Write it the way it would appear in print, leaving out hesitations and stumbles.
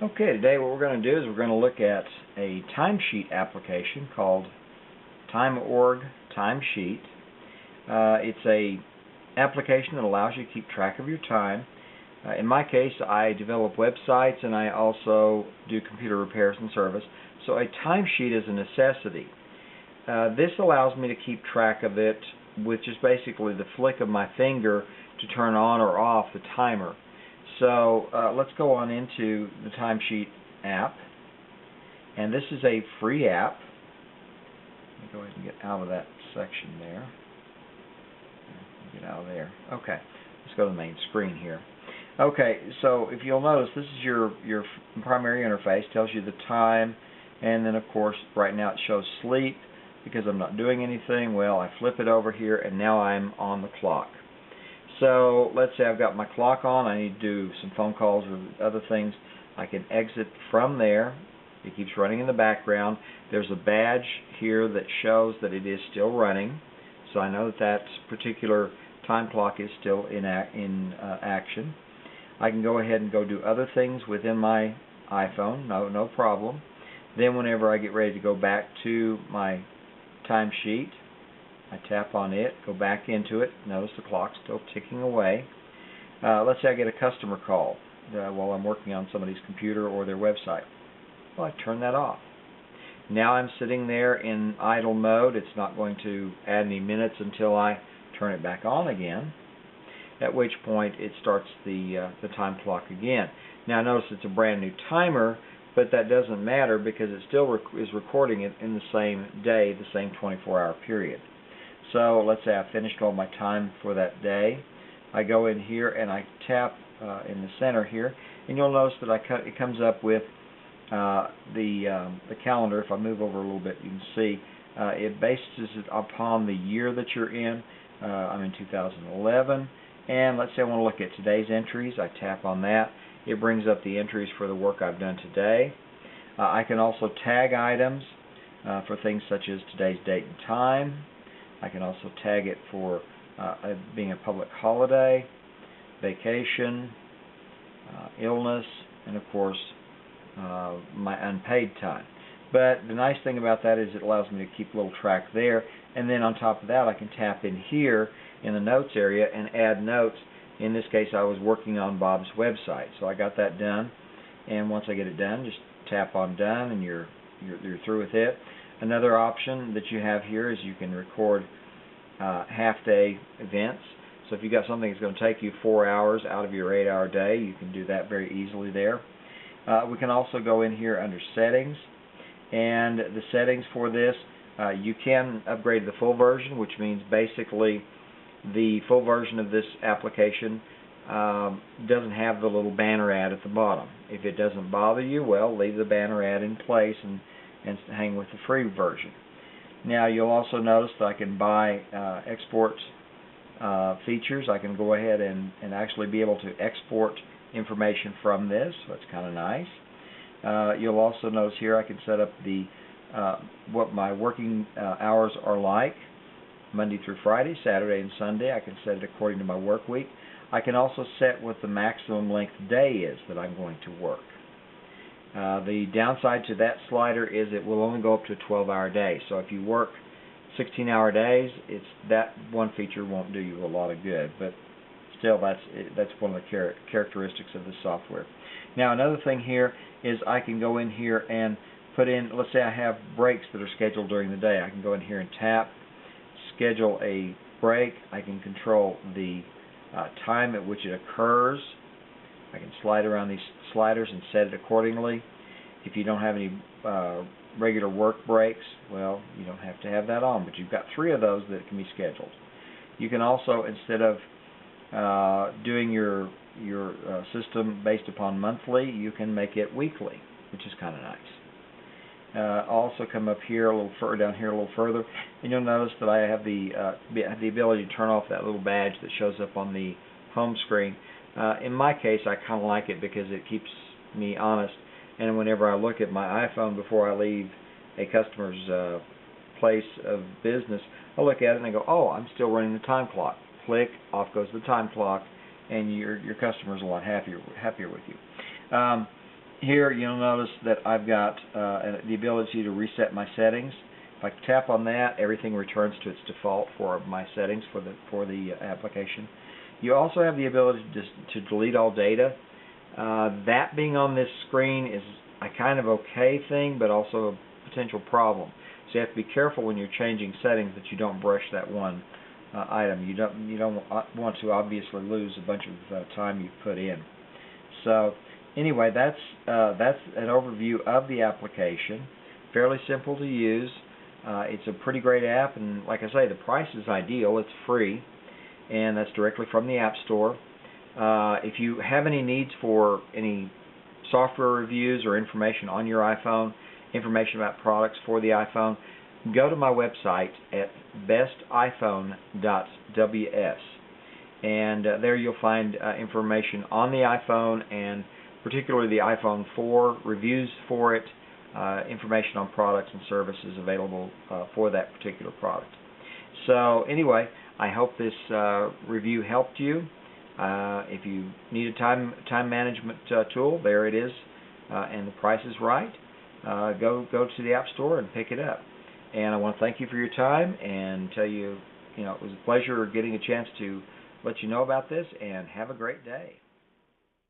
Okay, today what we're going to do is we're going to look at a timesheet application called TimeOrg Timesheet. It's a application that allows you to keep track of your time. In my case, I develop websites and I also do computer repairs and service, so a timesheet is a necessity. This allows me to keep track of it with just basically the flick of my finger to turn on or off the timer. So let's go on into the timesheet app, and this is a free app. Let me go ahead and get out of that section there. Get out of there. Okay, let's go to the main screen here. Okay, so if you'll notice, this is your primary interface. Tells you the time, and then of course right now it shows sleep because I'm not doing anything. Well, I flip it over here and now I'm on the clock. So let's say I've got my clock on, I need to do some phone calls or other things. I can exit from there. It keeps running in the background. There's a badge here that shows that it is still running, so I know that that particular time clock is still in action. I can go ahead and go do other things within my iPhone, no problem. Then whenever I get ready to go back to my timesheet, I tap on it, go back into it. Notice the clock's still ticking away. Let's say I get a customer call while I'm working on somebody's computer or their website. Well, I turn that off. Now I'm sitting there in idle mode. It's not going to add any minutes until I turn it back on again, at which point it starts the time clock again. Now notice it's a brand new timer, but that doesn't matter because it still is recording it in the same day, the same 24-hour period. So let's say I've finished all my time for that day. I go in here and I tap in the center here, and you'll notice that it comes up with the calendar. If I move over a little bit, you can see it bases it upon the year that you're in. I'm in 2011, and let's say I want to look at today's entries. I tap on that. It brings up the entries for the work I've done today. I can also tag items for things such as today's date and time. I can also tag it for being a public holiday, vacation, illness, and of course my unpaid time. But the nice thing about that is it allows me to keep a little track there, and then on top of that I can tap in here in the notes area and add notes. In this case I was working on Bob's website, so I got that done, and once I get it done, just tap on done and you're through with it. Another option that you have here is you can record half-day events. So if you've got something that's going to take you 4 hours out of your 8-hour day, you can do that very easily there. We can also go in here under settings, and the settings for this, you can upgrade to the full version, which means basically the full version of this application doesn't have the little banner ad at the bottom. If it doesn't bother you, well, leave the banner ad in place and hang with the free version. Now you'll also notice that I can buy export features. I can go ahead and actually be able to export information from this, so that's kind of nice. You'll also notice here I can set up the what my working hours are like, Monday through Friday, Saturday and Sunday. I can set it according to my work week. I can also set what the maximum length day is that I'm going to work. The downside to that slider is it will only go up to a 12-hour day. So if you work 16-hour days, that one feature won't do you a lot of good. But still, that's one of the characteristics of the software. Now another thing here is I can go in here and put in, let's say I have breaks that are scheduled during the day. I can go in here and tap, schedule a break. I can control the time at which it occurs. I can slide around these sliders and set it accordingly. If you don't have any regular work breaks, well, you don't have to have that on, but you've got 3 of those that can be scheduled. You can also, instead of doing your system based upon monthly, you can make it weekly, which is kind of nice. Also come up here a little further, down here a little further, and you'll notice that I have the ability to turn off that little badge that shows up on the home screen. In my case, I kind of like it because it keeps me honest, and whenever I look at my iPhone before I leave a customer's place of business, I look at it and I go, oh, I'm still running the time clock. Click, off goes the time clock, and your customer's a lot happier with you. Here you'll notice that I've got the ability to reset my settings. If I tap on that, everything returns to its default for my settings for the application. You also have the ability to delete all data. That being on this screen is a kind of okay thing, but also a potential problem. So you have to be careful when you're changing settings that you don't brush that one item. You don't want to obviously lose a bunch of time you've put in. So anyway, that's an overview of the application. Fairly simple to use. It's a pretty great app, and like I say, the price is ideal. It's free, and that's directly from the App Store. If you have any needs for any software reviews or information on your iPhone, information about products for the iPhone, go to my website at bestiphone.ws, and there you'll find information on the iPhone, and particularly the iPhone 4, reviews for it, information on products and services available for that particular product. So anyway, I hope this review helped you. If you need a time management tool, there it is, and the price is right. Go to the App Store and pick it up. And I want to thank you for your time and tell you, it was a pleasure getting a chance to let you know about this, and have a great day.